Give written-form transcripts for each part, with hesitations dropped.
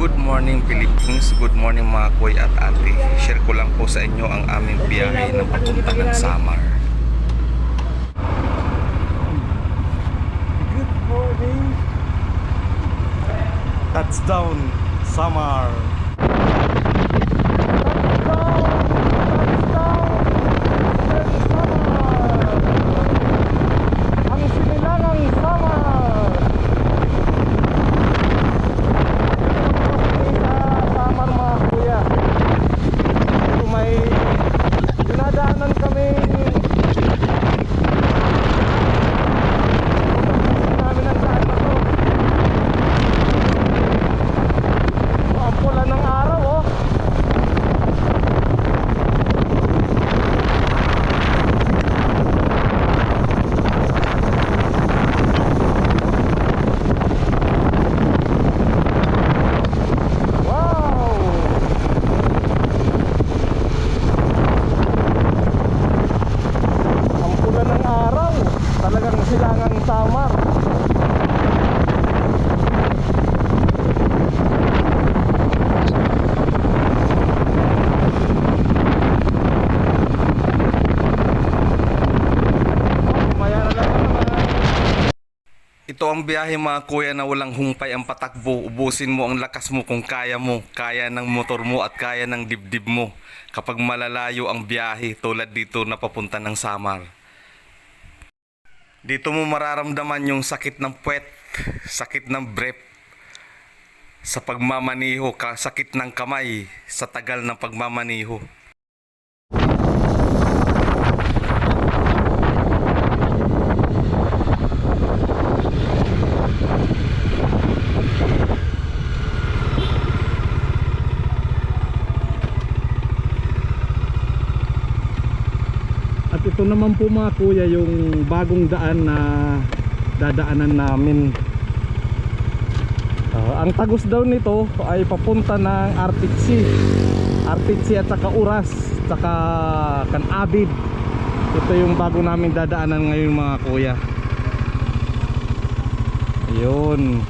Good morning Philippines, good morning mga kuy at ate. Share ko lang po sa inyo ang aming biyahe ng papunta ng Samar. Good morning. Touchdown, Samar. Ang sinilangang Samar. Sa Samar mga kuya. Ito may dinadaanan kami. Namin ang daan na to. Ang pula ng araw oh. Wow! Ang pula ng araw. Talagang silangang Samar. Maya na lang naman. Ito ang biyahe mga kuya na walang humpay ang patakbo. Ubusin mo ang lakas mo kung kaya mo. Kaya ng motor mo at kaya ng dibdib mo. Kapag malalayo ang biyahe tulad dito na papunta ng Samar. Dito mo mararamdaman yung sakit ng puwet, sakit ng breath, sa pagmamaniho, sakit ng kamay, sa tagal ng pagmamaniho. At ito naman po mga kuya yung bagong daan na dadaanan namin. Ang tagos daw nito ay papunta ng Arctic Sea at saka Uras, saka Canabid. Ito yung bago namin dadaanan ngayon mga kuya. Ayun.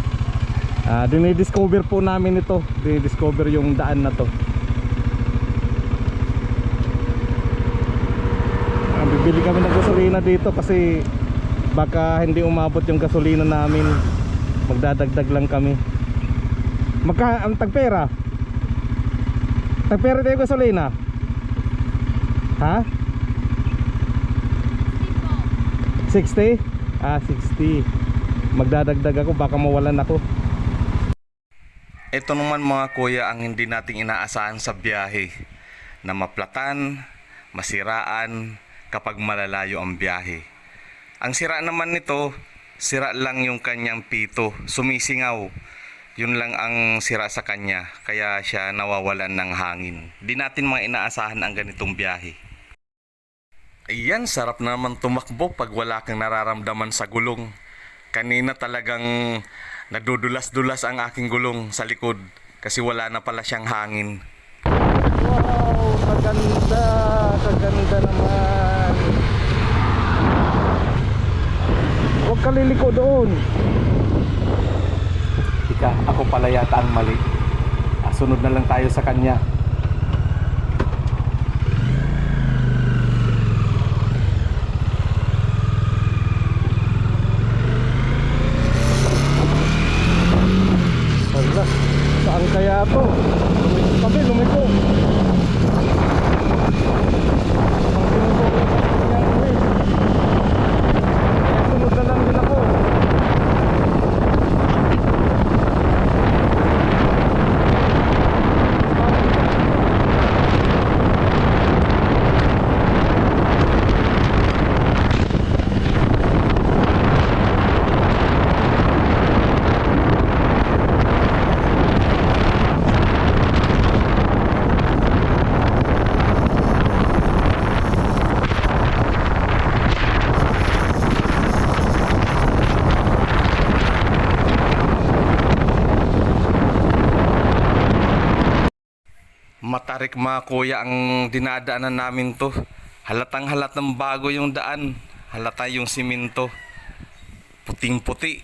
Dinidiscover po namin ito. Dinidiscover yung daan na to. Bibili kami ng gasolina dito kasi baka hindi umabot yung gasolina namin. Magdadagdag lang kami. Ang tagpera? Tagpera tayo gasolina? Ha? 60? 60. Magdadagdag ako baka mawalan ako. Ito naman mga kuya ang hindi nating inaasahan sa biyahe. Na maplatan, masiraan, kapag malalayo ang biyahe. Ang sira naman nito, sira lang yung kanyang pito, sumisingaw. Yun lang ang sira sa kanya, kaya siya nawawalan ng hangin. Di natin mga inaasahan ang ganitong biyahe. Ayan, sarap na naman tumakbo pag wala kang nararamdaman sa gulong. Kanina talagang nadudulas-dulas ang aking gulong sa likod kasi wala na pala siyang hangin. Wow, kaganda, kaganda naman. Huwag ka liliko doon. Ika, ako pala yata ang mali. Sunod na lang tayo sa kanya. Hala, saan kaya to? Lumiko. Sunod na lang din ako. Matarik mga kuya ang dinadaanan namin to. Halatang halatang bago yung daan. Halata yung simento. Puting puti.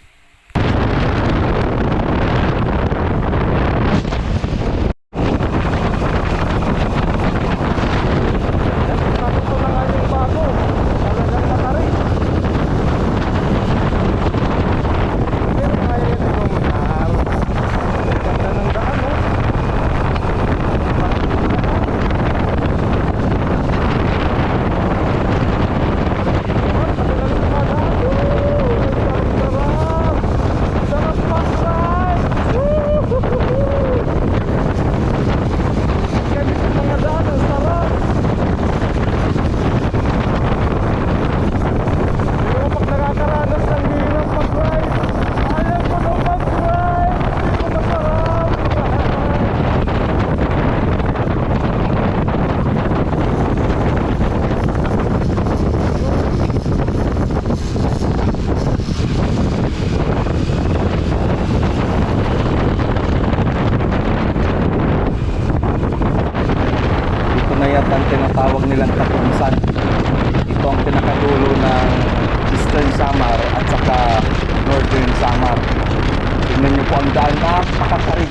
ang daan, napakatarik.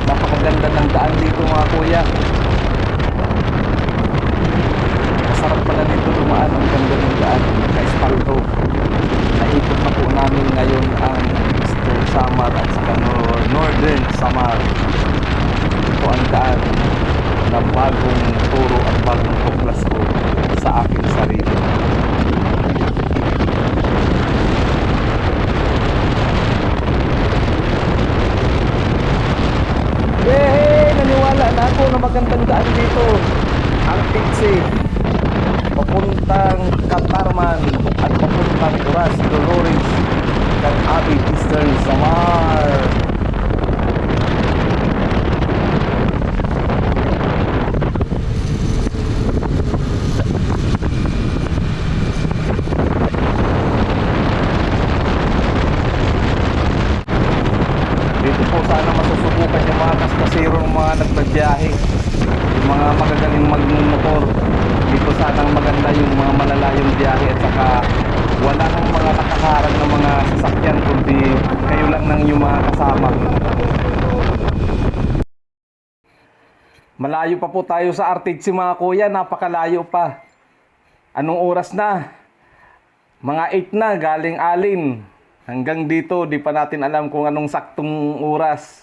Napakaganda ng daan dito mga kuya. Masarap pala dito dumaan, ang ganda ng daan, naka-espalto. Naikot na po namin ngayon ang Eastern Samar at saka Northern Samar. Ito ang daan na bagong turo at bagong tuklas ko sa aking sarili. Yay! Naniwala na ako na magandang daan dito. Ang Tiksi papuntang Katarman at papuntang Uras, Dolores, Can-Abid, Eastern Samar. Dito po sana masusubukan yung mga kaskasiro ng mga nagbabiyahe, yung mga magagaling magmumotor. Dito sanang maganda yung mga malalayong biyahe at saka wala nang mga nakaharang ng mga sasakyan kundi kayo lang ng yung mga kasama. Malayo pa po tayo sa Artitsi mga kuya, napakalayo pa. Anong oras na? Mga 8 na, galing Alin. Hanggang dito, di pa natin alam kung anong saktong oras.